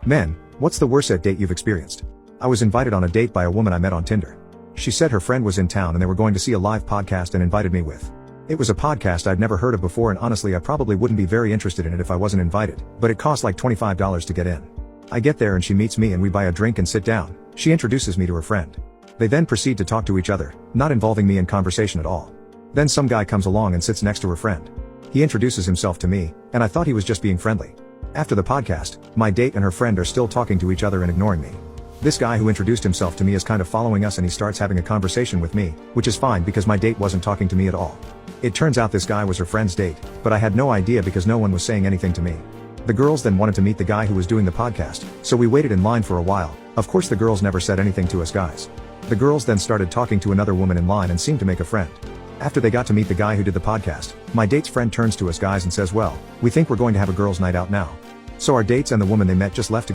Men, what's the worst date you've experienced? I was invited on a date by a woman I met on Tinder. She said her friend was in town and they were going to see a live podcast and invited me with. It was a podcast I'd never heard of before, and honestly I probably wouldn't be very interested in it if I wasn't invited, but it cost like $25 to get in. I get there and she meets me and we buy a drink and sit down. She introduces me to her friend. They then proceed to talk to each other, not involving me in conversation at all. Then some guy comes along and sits next to her friend. He introduces himself to me, and I thought he was just being friendly. After the podcast, my date and her friend are still talking to each other and ignoring me. This guy who introduced himself to me is kind of following us and he starts having a conversation with me, which is fine because my date wasn't talking to me at all. It turns out this guy was her friend's date, but I had no idea because no one was saying anything to me. The girls then wanted to meet the guy who was doing the podcast, so we waited in line for a while. Of course the girls never said anything to us guys. The girls then started talking to another woman in line and seemed to make a friend. After they got to meet the guy who did the podcast, my date's friend turns to us guys and says, well, we think we're going to have a girls' night out now. So our dates and the woman they met just left to